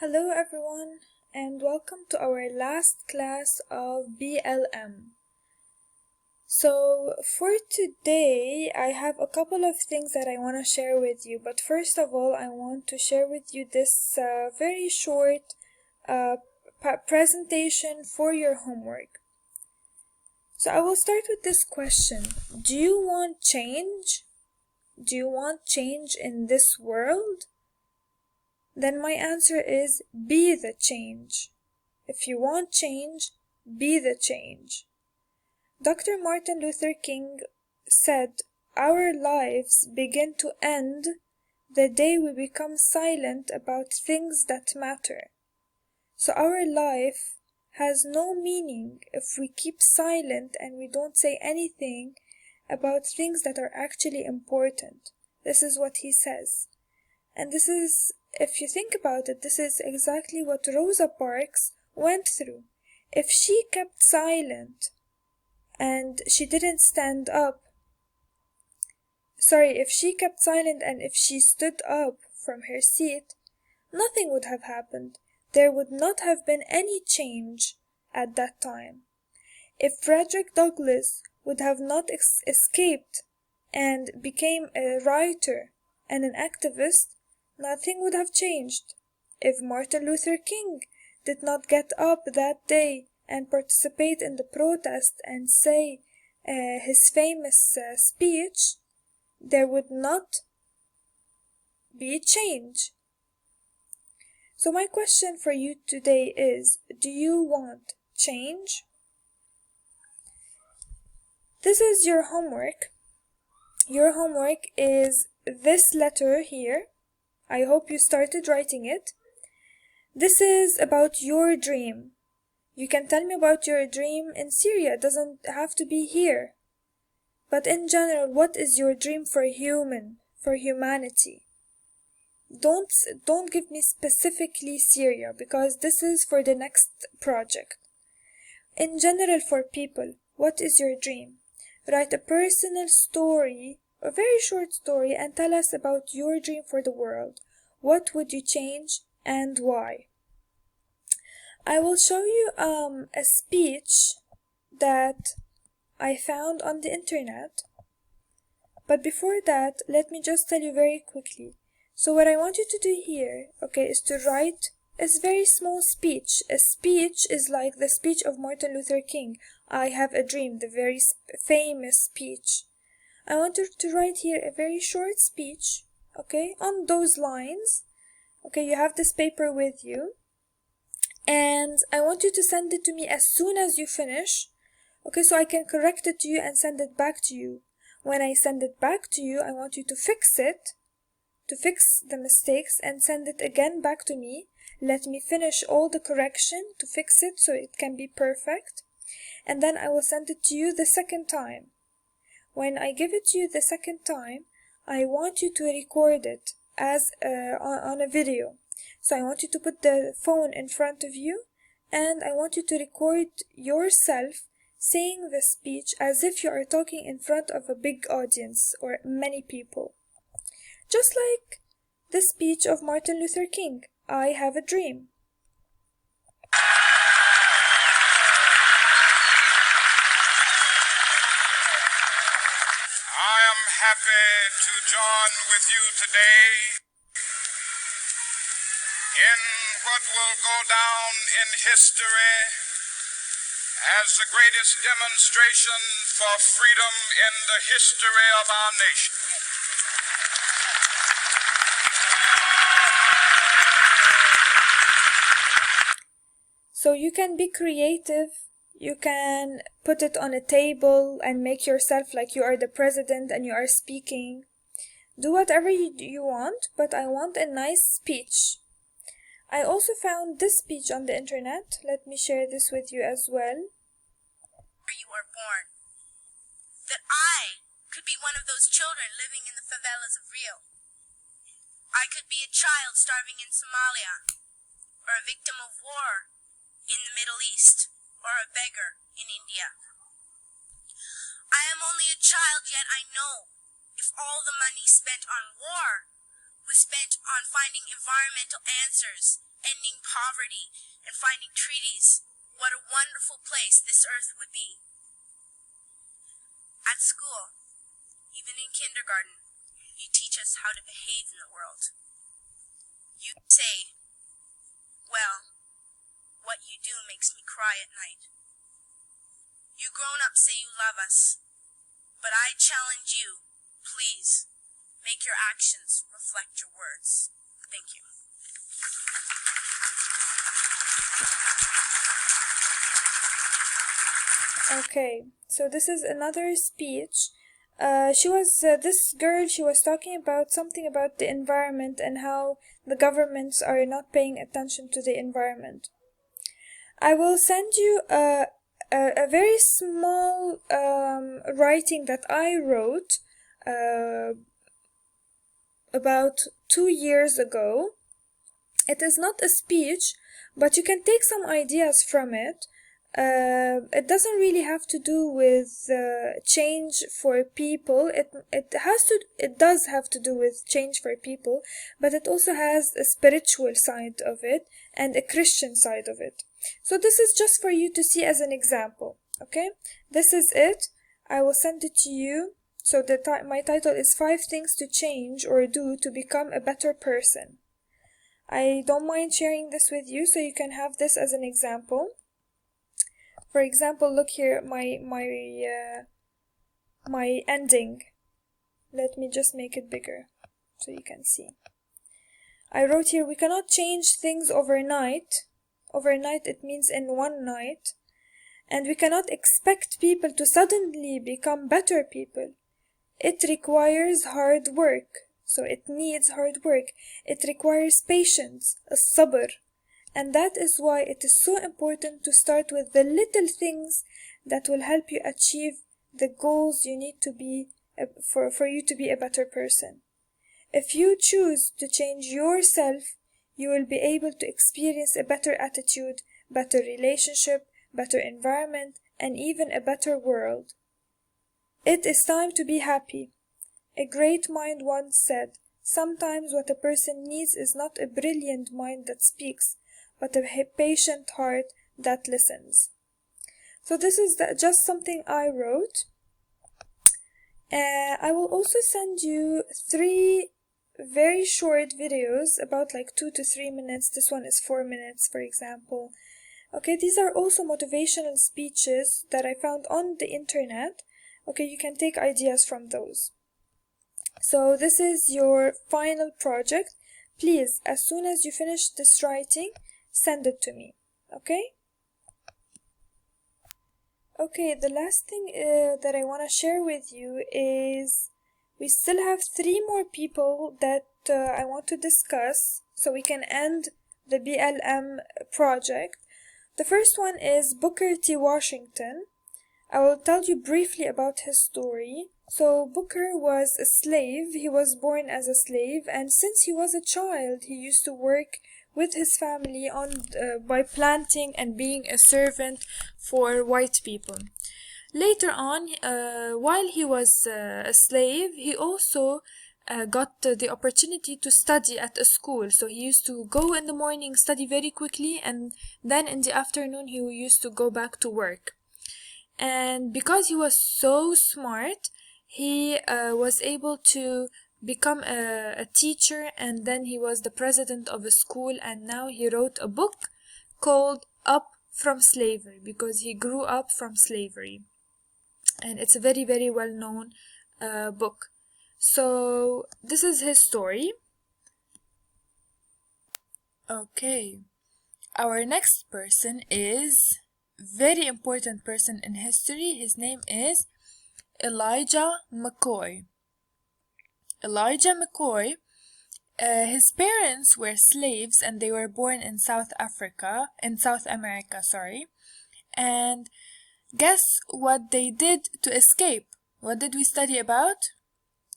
Hello everyone and welcome to our last class of BLM. So for today I have a couple of things that I want to share with you, but first of all I want to share with you this very short presentation for your homework. So I will start with this question. Do you want change? Do you want change in this world? Then my answer is be the change. If you want change, be the change. Dr. Martin Luther King said, "Our lives begin to end the day we become silent about things that matter." So our life has no meaning if we keep silent and we don't say anything about things that are actually important. This is what he says. And this is, if you think about it, this is exactly what Rosa Parks went through. If she kept silent and she didn't stand up, if she kept silent and if she stood up from her seat, nothing would have happened. There would not have been any change at that time. If Frederick Douglass would have not escaped and became a writer and an activist, nothing would have changed. If Martin Luther King did not get up that day and participate in the protest and say his famous speech, there would not be change. So my question for you today is, do you want change? This is your homework. Your homework is this letter here. I hope you started writing it. This is about your dream. You can tell me about your dream in Syria. It doesn't have to be here. But in general, what is your dream for humanity? Don't give me specifically Syria, because this is for the next project. In general, for people, what is your dream? Write a personal story, a very short story, and tell us about your dream for the world. What would you change and why? I will show you a speech that I found on the internet. But before that, let me just tell you very quickly. So what I want you to do here, is to write a very small speech. A speech is like the speech of Martin Luther King. I have a dream, the very famous speech. I want you to write here a very short speech, on those lines. You have this paper with you. And I want you to send it to me as soon as you finish. So I can correct it to you and send it back to you. When I send it back to you, I want you to fix it, to fix the mistakes and send it again back to me. Let me finish all the correction to fix it so it can be perfect. And then I will send it to you the second time. When I give it to you the second time, I want you to record it as on a video. So I want you to put the phone in front of you and I want you to record yourself saying the speech as if you are talking in front of a big audience or many people. Just like the speech of Martin Luther King, I have a dream. I am happy to join with you today in what will go down in history as the greatest demonstration for freedom in the history of our nation. So you can be creative. You can put it on a table and make yourself like you are the president and you are speaking. Do whatever you want, but I want a nice speech. I also found this speech on the internet. Let me share this with you as well. You are born. That I could be one of those children living in the favelas of Rio. I could be a child starving in Somalia, or a victim of war in the Middle East, or a beggar in India. I am only a child, yet I know if all the money spent on war was spent on finding environmental answers, ending poverty, and finding treaties, what a wonderful place this earth would be. At school, even in kindergarten, you teach us how to behave in the world. You say, well, what you do makes me cry at night. You grown-ups say you love us, but I challenge you, please, make your actions reflect your words. Thank you. Okay, so this is another speech. This girl, she was talking about something about the environment and how the governments are not paying attention to the environment. I will send you a very small writing that I wrote about 2 years ago. It is not a speech, but you can take some ideas from it. It doesn't really have to do with change for people. It does have to do with change for people, but it also has a spiritual side of it and a Christian side of it. So this is just for you to see as an example. Okay, this is it. I will send it to you. So my title is 5 Things to Change or Do to Become a Better Person. I don't mind sharing this with you so you can have this as an example. For example, look here, my ending. Let me just make it bigger so you can see. I wrote here, we cannot change things overnight. Overnight, it means in one night. And we cannot expect people to suddenly become better people. It requires hard work. So it needs hard work. It requires patience, as-sabr. And that is why it is so important to start with the little things that will help you achieve the goals you need to be for you to be a better person. If you choose to change yourself, you will be able to experience a better attitude, better relationship, better environment, and even a better world. It is time to be happy. A great mind once said, sometimes what a person needs is not a brilliant mind that speaks, but a patient heart that listens. So this is just something I wrote. I will also send you 3 very short videos, about like 2 to 3 minutes. This one is 4 minutes, for example. Okay, these are also motivational speeches that I found on the internet. Okay, you can take ideas from those. So this is your final project. Please, as soon as you finish this writing, send it to me. Okay? Okay, the last thing that I want to share with you is we still have 3 more people that I want to discuss so we can end the BLM project. The first one is Booker T. Washington. I will tell you briefly about his story. So Booker was a slave. He was born as a slave, and since he was a child, he used to work with his family by planting and being a servant for white people. Later on, while he was a slave, he also got the opportunity to study at a school. So he used to go in the morning, study very quickly, and then in the afternoon he used to go back to work. And because he was so smart, he was able to become a teacher, and then he was the president of a school, and now he wrote a book called Up from Slavery, because he grew up from slavery. And it's a very, very well-known book. So this is his story. Okay. Our next person is very important person in history. His name is Elijah Mccoy. Elijah Mccoy, his parents were slaves and they were born in South America, and guess what they did to escape? What did we study about?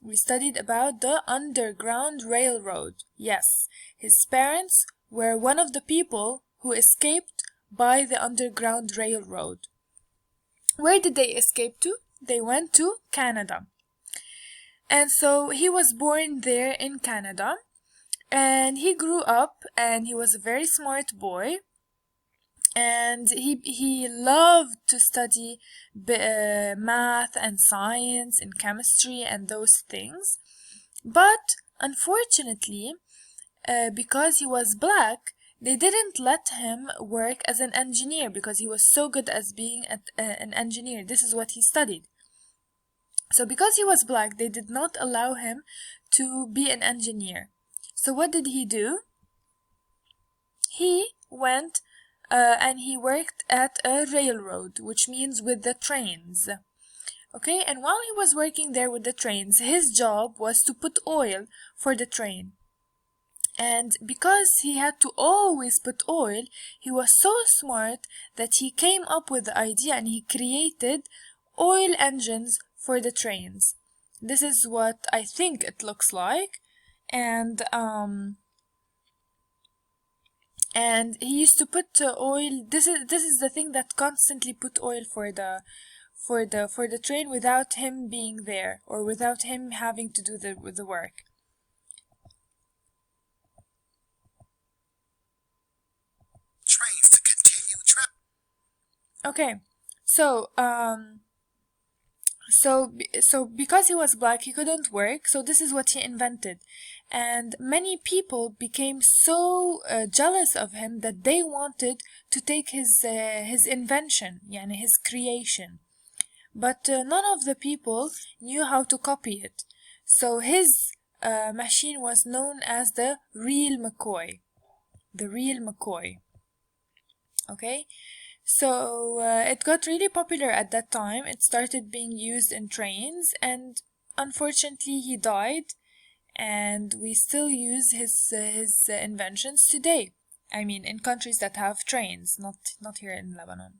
We studied about the Underground Railroad. Yes, his parents were one of the people who escaped by the Underground Railroad. Where did they escape to? They went to Canada. And so he was born there in Canada. And he grew up and he was a very smart boy, and he loved to study math and science and chemistry and those things. But unfortunately, because he was black, they didn't let him work as an engineer because he was so good as being an engineer. This is what he studied. So because he was black, they did not allow him to be an engineer. So what did he do? He went and he worked at a railroad, which means with the trains. Okay, and while he was working there with the trains, his job was to put oil for the train. And because he had to always put oil, he was so smart that he came up with the idea and he created oil engines for the trains. This is what I think it looks like. And he used to put oil. This is the thing that constantly put oil for the train without him being there or without him having to do the work. Trains to continue Okay, so because he was black, he couldn't work, so this is what he invented. And many people became so jealous of him that they wanted to take his invention, yani his creation. But none of the people knew how to copy it. So his machine was known as the real Mccoy. The real Mccoy. Okay? So it got really popular at that time. It started being used in trains, and unfortunately he died, and we still use his inventions today. I mean, in countries that have trains, not here in Lebanon.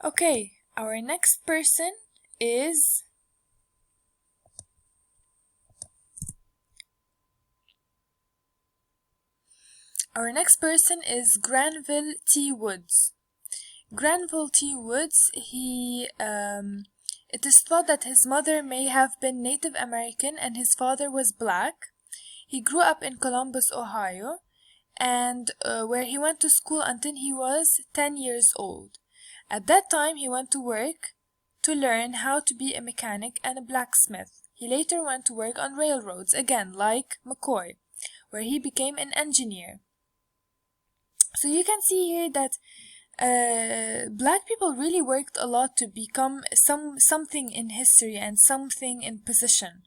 Okay, our next person is Granville T Woods. Granville T Woods, it is thought that his mother may have been Native American and his father was black. He grew up in Columbus, Ohio, and where he went to school until he was 10 years old. At that time, he went to work to learn how to be a mechanic and a blacksmith. He later went to work on railroads, again, like Mccoy, where he became an engineer. So you can see here that black people really worked a lot to become something in history and something in position.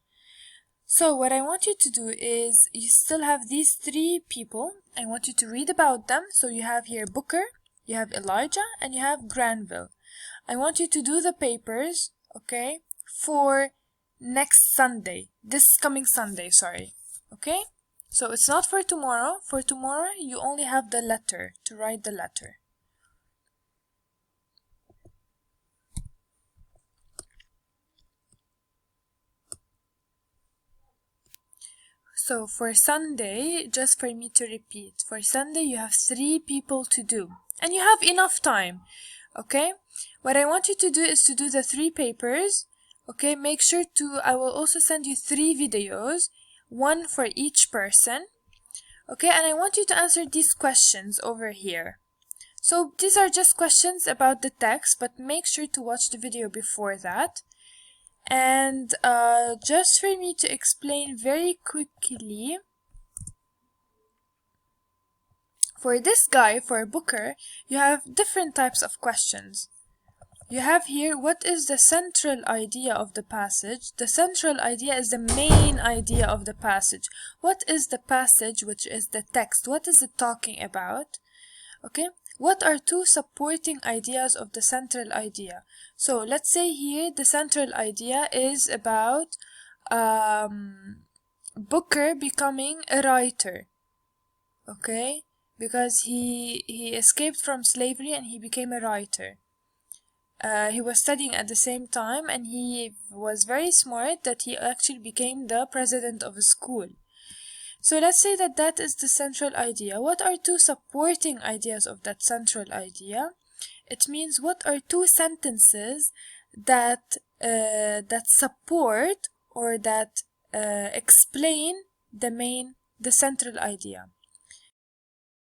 So what I want you to do is, you still have these three people. I want you to read about them. So you have here Booker, you have Elijah, and you have Granville. I want you to do the papers, okay, for next Sunday. This coming Sunday, sorry. Okay? So it's not for tomorrow. For tomorrow, you only have the letter, to write the letter. So for Sunday, just for me to repeat, for Sunday you have 3 people to do. And you have enough time, okay? What I want you to do is to do the 3 papers, okay? Make sure I will also send you 3 videos, 1 for each person, okay? And I want you to answer these questions over here. So these are just questions about the text, but make sure to watch the video before that. And just for me to explain very quickly, for this guy, for Booker, you have different types of questions. You have here, what is the central idea of the passage? The central idea is the main idea of the passage. What is the passage, which is the text? What is it talking about? Okay, what are 2 supporting ideas of the central idea? So let's say here the central idea is about Booker becoming a writer. Okay, because he escaped from slavery and he became a writer. He was studying at the same time, and he was very smart that he actually became the president of a school. So let's say that that is the central idea. What are 2 supporting ideas of that central idea? It means what are 2 sentences that support or that explain the main the central idea.